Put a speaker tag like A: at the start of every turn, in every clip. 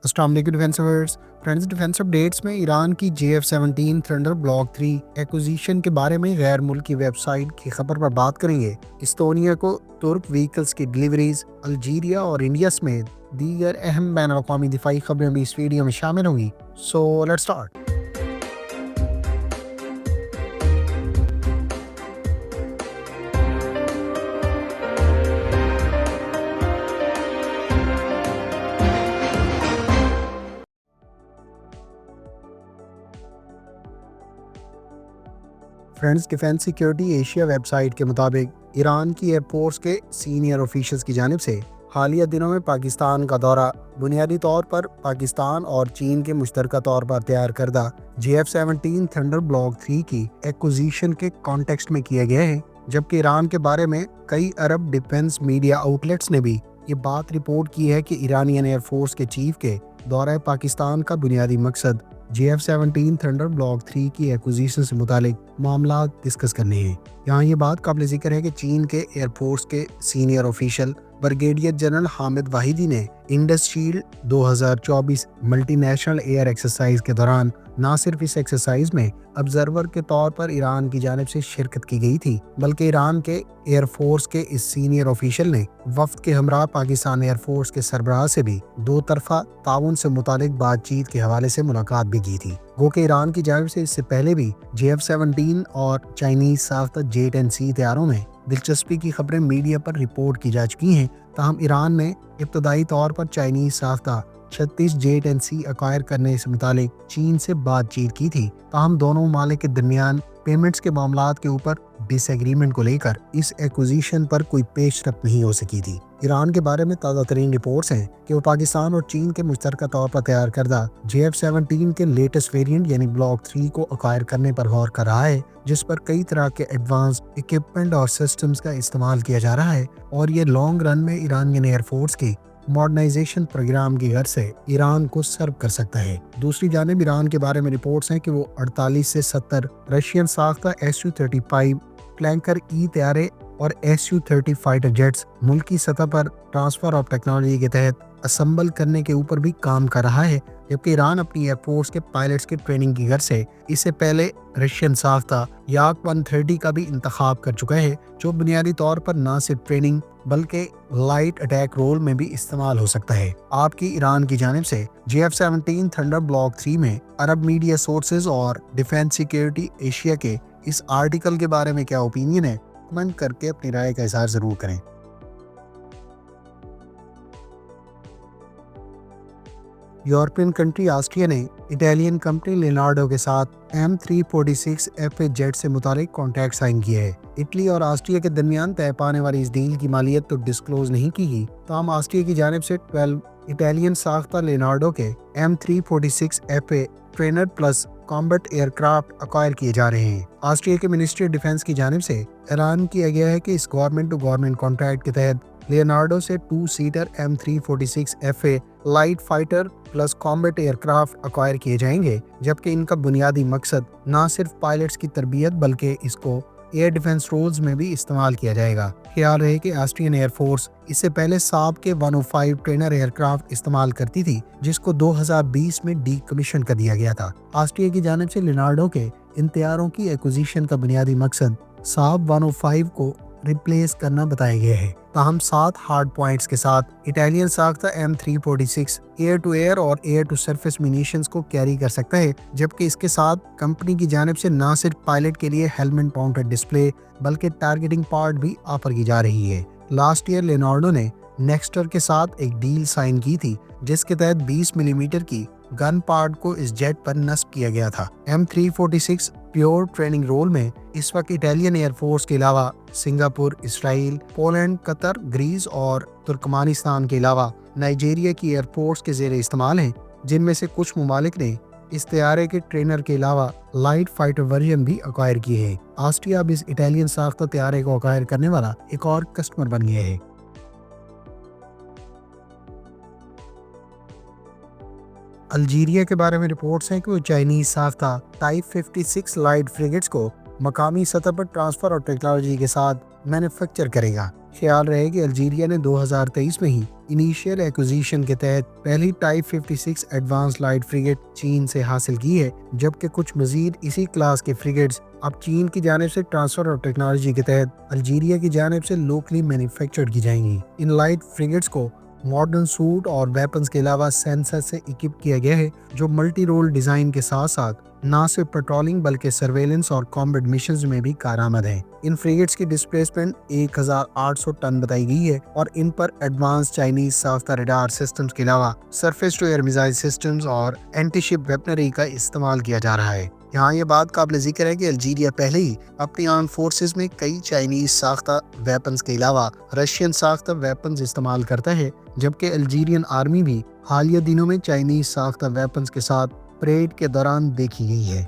A: अस्सलाम वालेकुम defence lovers friends. Defence updates में ईरान की JF-17 थंडर ब्लॉक 3 एक्विजिशन के बारे में गैर मुल्की वेबसाइट की खबर पर बात करेंगे। इस्तोनिया को तुर्क व्हीकल्स की डिलीवरीज, अल्जीरिया और इंडिया समेत दीगर अहम बैनुल-अक़वामी दिफाई खबरें भी इस वीडियो में शामिल होंगी। So let's start. Friends, defence security Asia website के मुताबिक ईरान की एयरफोर्स के सीनियर ऑफिशियल्स की जानिब से हालिया दिनों में पाकिस्तान का दौरा बुनियादी तौर पर पाकिस्तान और चीन के मुश्तरका तौर पर तैयार करदा JF-17 थंडर ब्लॉक 3 की एक्विजिशन के कॉन्टेक्स्ट में किया गया है, जबकि ईरान के बारे में कई अरब डिफेंस मीडिया आउटलेट्स ने भी ये बात रिपोर्ट की है कि ईरानियन एयरफोर्स के चीफ के दौरा पाकिस्तान का बुनियादी मकसद JF-17 थंडर ब्लॉक 3 की एक्विजिशन से मुतालिक मामला डिस्कस करने हैं। यहाँ ये बात काबिल जिक्र है कि चीन के एयरफोर्स के senior official brigadier general Hamid Wahidi ने Indus shield 2024 multinational air exercise के दौरान न सिर्फ इस एक्सरसाइज में ऑब्जर्वर के तौर पर ईरान की जानिब से शिरकत की गई थी, बल्कि ईरान के एयरफोर्स के इस सीनियर ऑफिशियल ने वफ्द के हमरा पाकिस्तान एयरफोर्स के सरबराह से भी दो तरफा ताउन से मुतालिक बातचीत के हवाले से मुलाकात भी की थी। गो कि ईरान की जानिब से इससे पहले भी JF-17 और चाइनीज साख्ता J-10C तैयारों में दिलचस्पी की खबरें मीडिया पर रिपोर्ट की जा चुकी हैं। ताहम ईरान ने इब्तदाई तौर पर चाइनीज साख्ता 36 J-10C अक्वायर करने से मुतालिक चीन से बातचीत की थी। ताहम दोनों ममालिक के दरमियान पेमेंट्स के मामलात के ऊपर डिसएग्रीमेंट को लेकर इस एक्विजिशन पर कोई पेशरफ्त नहीं हो सकी थी। ईरान के बारे में ताज़ा तरीन रिपोर्ट्स हैं कि वो पाकिस्तान और चीन के मुश्तरका तौर पर तैयार करदा JF-17 के लेटेस्ट वेरिएंट यानी ब्लॉक 3 को अक्वायर करने पर गौर कर रहा है, जिस पर कई तरह के एडवांस इक्विपमेंट और सिस्टम्स का इस्तेमाल किया जा रहा है और ये लॉन्ग रन में ईरानियन एयरफोर्स की मॉडर्नाइजेशन प्रोग्राम की गर्ज से ईरान को सर्व कर सकता है। दूसरी जानिब ईरान के बारे में रिपोर्ट्स हैं कि वो 48 से 70 रशियन साख्ता Su-35 फ्लैंकर ई तैयारे और Su-30 फाइटर जेट्स मुल्की सतह पर ट्रांसफर ऑफ टेक्नोलॉजी के तहत असम्बल करने के ऊपर भी काम कर रहा है, जबकि ईरान अपनी एयरफोर्स के पायलट्स की ट्रेनिंग की गर्ज से इससे पहले रशियन साख्ता Yak-130 का भी इंतखाब कर चुका है, जो बुनियादी तौर पर न सिर्फ ट्रेनिंग बल्कि लाइट अटैक रोल में भी इस्तेमाल हो सकता है। आपकी ईरान की जानिब से JF-17 थंडर ब्लॉक 3 में अरब मीडिया सोर्सेज और डिफेंस सिक्योरिटी एशिया के इस आर्टिकल के बारे में क्या ओपिनियन है, कमेंट करके अपनी राय का इज़हार जरूर करें। यूरोपियन कंट्री ऑस्ट्रिया ने इटालियन कंपनी लेनार्डो के साथ M346 FA जेट से मुतालिक कॉन्ट्रैक्ट साइन किया है। इटली और ऑस्ट्रिया के दरमियान तय पाने वाली इस डील की मालियत तो डिस्क्लोज नहीं की गई, ताहम ऑस्ट्रिया की जानिब से 12 इटालियन साख्ता लेनार्डो के M346 FA trainer plus combat aircraft acquire किए जा रहे हैं। ऑस्ट्रिया के मिनिस्ट्री डिफेंस की जानिब से ऐलान किया गया है कि इस गवर्नमेंट टू गवर्नमेंट कॉन्ट्रैक्ट के तहत लियोनार्डो से 2 seater M346 FA light fighter plus combat aircraft acquire किए जाएंगे, जबकि इनका बुनियादी मकसद न सिर्फ पायलट्स की तरबियत बल्कि इसको एयर डिफेंस रोल्स में भी इस्तेमाल किया जाएगा। ख्याल रहे कि ऑस्ट्रियन एयरफोर्स इससे पहले साब के 105 ट्रेनर एयरक्राफ्ट इस्तेमाल करती थी, जिसको 2020 में डीकमीशन कर दिया गया था। ऑस्ट्रिया की जानिब से लियोनार्डो के इन तैयारों की एक्विजिशन का बुनियादी मकसद साब 105 को रिप्लेस करना बताया गया है। ताहम 7 हार्ड पॉइंट्स के साथ इटालियन साख्ता M346 एयर टू एयर और एयर टू सरफेस मिनीशंस को कैरी कर सकता है, जबकि इसके साथ कंपनी की जानिब से न सिर्फ पायलट के लिए हेलमेट माउंटेड डिस्प्ले बल्कि टारगेटिंग पार्ट भी ऑफर की जा रही है। लास्ट ईयर लेनार्डो ने नेक्स्टर के साथ एक डील साइन की थी, जिसके तहत 20 मिलीमीटर की गन पार्ट को इस जेट पर नस्ब किया गया था। M346 प्योर ट्रेनिंग रोल में इस वक्त इटालियन एयरफोर्स के अलावा Singapore, Israel, Poland, Qatar, Greece और तुर्कमानिस्तान के अलावा नाइजीरिया की एयरफोर्स के ज़ेरे इस्तेमाल हैं, जिनमें से कुछ ममालिक ने इस तैयारे के ट्रेनर के अलावा लाइट फाइटर वर्जन भी अक्वायर किए हैं। ऑस्ट्रिया अब इस इटालियन साख्ता तैयारे को अक्वायर करने वाला एक और कस्टमर बन गया है। अल्जीरिया के बारे में रिपोर्ट्स हैं कि वो चाइनीज साख्ता टाइप 56 लाइट फ्रिगेट्स को मकामी सतह पर ट्रांसफर और टेक्नोलॉजी के साथ मैन्युफैक्चर करेगा। ख्याल रहे कि अल्जीरिया ने 2023 में ही انیشیل ایکوزیشن کے تحت پہلی ٹائپ 56 ایڈوانس لائٹ فریگیٹ چین سے حاصل کی ہے، جبکہ کچھ مزید اسی کلاس کے فریگیٹس اب چین کی جانب سے ٹرانسفر اور ٹیکنالوجی کے تحت الجیریا کی جانب سے لوکلی مینوفیکچرڈ کی جائیں گی۔ ان لائٹ فریگیٹس کو ماڈرن سوٹ اور ویپنز کے علاوہ سینسر سے اکوپ کیا گیا ہے، جو ملٹی رول ڈیزائن کے ساتھ ساتھ نہ صرف پیٹرولنگ بلکہ سرویلنس اور کامبیٹ مشنز میں بھی کارآمد ہیں۔ ان فریگیٹس کی ڈسپلیسمنٹ 1800 ٹن بتائی گئی ہے اور ان پر ایڈوانس چائنیز ساختہ ریڈار سسٹمز کے علاوہ surface to air missile systems اور اینٹی شپ ویپنری کا استعمال کیا جا رہا ہے۔ یہاں یہ بات قابل ذکر ہے کہ الجیریا پہلے ہی اپنی آرم فورسز میں کئی چائنیز ساختہ ویپنز کے علاوہ رشین ساختہ ویپنز استعمال کرتا ہے، جبکہ الجیرین آرمی بھی حالیہ دنوں میں چائنیز ساختہ ویپنز کے ساتھ پریڈ کے دوران دیکھی گئی ہے۔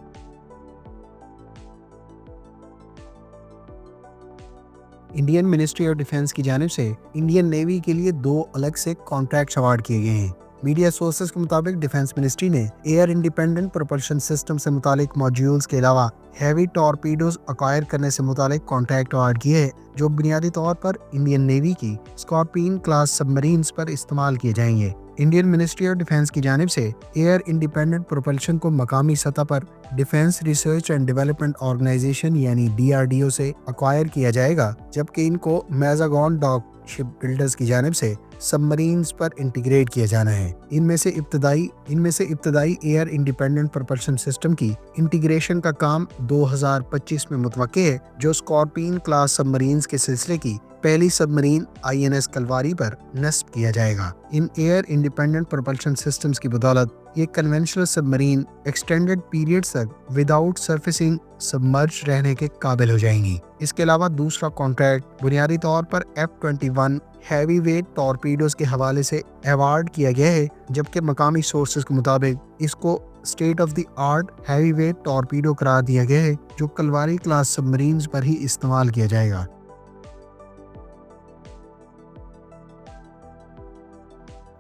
A: انڈین منسٹری آف ڈیفنس کی جانب سے انڈین نیوی کے لیے 2 الگ سے کانٹریکٹس اوارڈ کیے گئے ہیں۔ میڈیا سورسز کے مطابق ڈیفنس منسٹری نے ایئر انڈیپینڈنٹ پروپلشن سسٹم سے متعلق ماڈیولز کے علاوہ ہیوی ٹارپیڈوز اکوائر کرنے سے متعلق کانٹریکٹ اوارڈ کیے ہیں، جو بنیادی طور پر انڈین نیوی کی اسکارپین کلاس سب مرینز پر استعمال کیے جائیں گے۔ انڈین منسٹری آف ڈیفنس کی جانب سے ایئر انڈیپینڈنٹ پروپلشن کو مقامی سطح پر defence research and development organisation یعنی DRDO سے اکوائر کیا جائے گا، جبکہ ان کو میزاگون ڈاک شپ بلڈرز کی جانب سے سب مرینز پر انٹیگریٹ کیا جانا ہے۔ ان میں سے ابتدائی ایئر انڈیپینڈنٹ پروپلشن سسٹم کی انٹیگریشن کا کام 2025 میں متوقع ہے، جو اسکارپین کلاس سب مرینز کے سلسلے کی پہلی سب مرین INS کلواری پر نصب کیا جائے گا۔ ان ایئر انڈیپینڈنٹ پروپلشن سسٹمز کی بدولت یہ کنونشنل سب مرین ایکسٹینڈڈ پیریڈز تک وداؤٹ سرفیسنگ سبمرج رہنے کے قابل ہو جائیں گی۔ اس کے علاوہ دوسرا کانٹریکٹ بنیادی طور پر F-21 ہیوی ویٹ ٹارپیڈوز کے حوالے سے ایوارڈ کیا گیا ہے، جبکہ مقامی سورسز کے مطابق اس کو state of the art heavy weight torpedo قرار دیا گیا ہے، جو کلواری کلاس سب مرینز پر ہی استعمال کیا جائے گا۔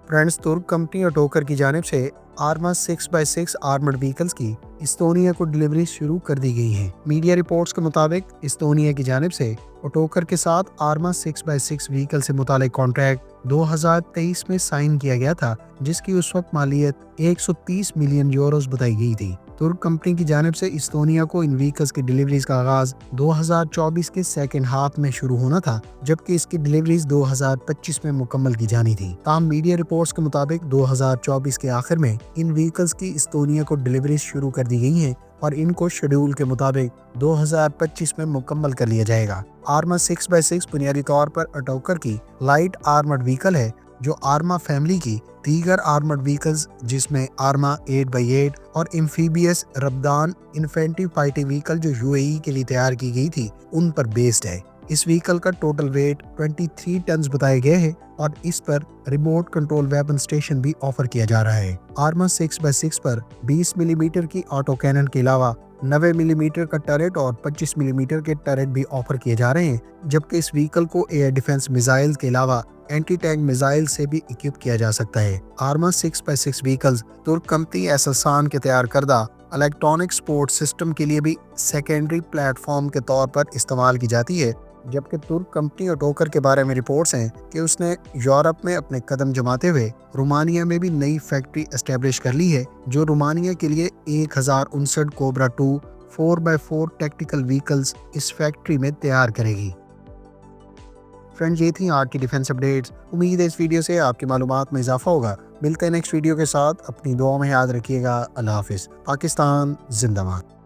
A: فرینڈز، ترک کمپنی اوٹوکر کی جانب سے آرما 6x6 آرمرڈ وہیکلز کی استونیا کو ڈلیوری شروع کر دی گئی ہیں۔ میڈیا رپورٹس کے مطابق استونیا کی جانب سے اوٹوکر کے ساتھ آرما 6x6 وہیکل سے متعلق کانٹریکٹ 2023 میں سائن کیا گیا تھا، جس کی اس وقت مالیت 130 ملین یوروز بتائی گئی تھی۔ ترک کمپنی کی جانب سے استونیا کو ان وہیکلز کی ڈلیوریز کا آغاز 2024 کے سیکنڈ ہاف میں شروع ہونا تھا، جبکہ اس کی ڈلیوریز 2025 میں مکمل کی جانی تھی۔ تاہم میڈیا رپورٹس کے مطابق 2024 کے آخر میں ان وہیکلز کی استونیا کو ڈلیوریز شروع کر دی گئی ہیں اور ان کو شیڈول کے مطابق 2025 میں مکمل کر لیا جائے گا۔ آرما 6x6 بنیادی طور پر اوٹوکر کی لائٹ آرمرڈ وہیکل ہے، جو آرما فیملی کی دیگر آرمرڈ وہیکلز جس میں آرما 8x8 اور ایمفیبیس ربدان انفینٹری فائٹنگ وہیکل جو UAE کے لیے تیار کی گئی تھی ان پر بیسڈ ہے۔ اس وہیکل کا ٹوٹل ویٹ 23 ٹنز بتایا گیا ہے اور اس پر ریموٹ کنٹرول ویپن اسٹیشن بھی آفر کیا جا رہا ہے۔ آرما 6x6 پر 20 ملی میٹر کی آٹو کینن کے علاوہ 90 ملی میٹر کا ٹرٹ اور 25 ملی میٹر کے ٹرٹ بھی آفر کیے جا رہے ہیں، جبکہ اس وہیکل کو ایئر ڈیفنس میزائل کے علاوہ اینٹی ٹینک میزائل سے بھی اکوپ کیا جا سکتا ہے۔ آرما 6x6 وہیکلز ترک کمپنی ایسلسان کے تیار کردہ الیکٹرونک سپورٹ سسٹم کے لیے بھی سیکنڈری پلیٹ فارم کے طور پر استعمال کی جاتی ہے، جبکہ ترک کمپنی اوٹوکر کے بارے میں رپورٹس ہیں کہ اس نے یورپ میں اپنے قدم جماتے ہوئے رومانیہ میں بھی نئی فیکٹری اسٹیبلش کر لی ہے، جو رومانیہ کے لیے 1059 کوبرا 2 4x4 ٹیکٹیکل وہیکلز اس فیکٹری میں تیار کرے گی۔ فرینڈز، یہ تھی آج کی ڈیفنس اپڈیٹس۔ امید ہے اس ویڈیو سے آپ کی معلومات میں اضافہ ہوگا۔ ملتے ہیں نیکسٹ ویڈیو کے ساتھ، اپنی دعاؤں میں یاد رکھیے گا۔ اللہ حافظ۔ پاکستان زندہ باد۔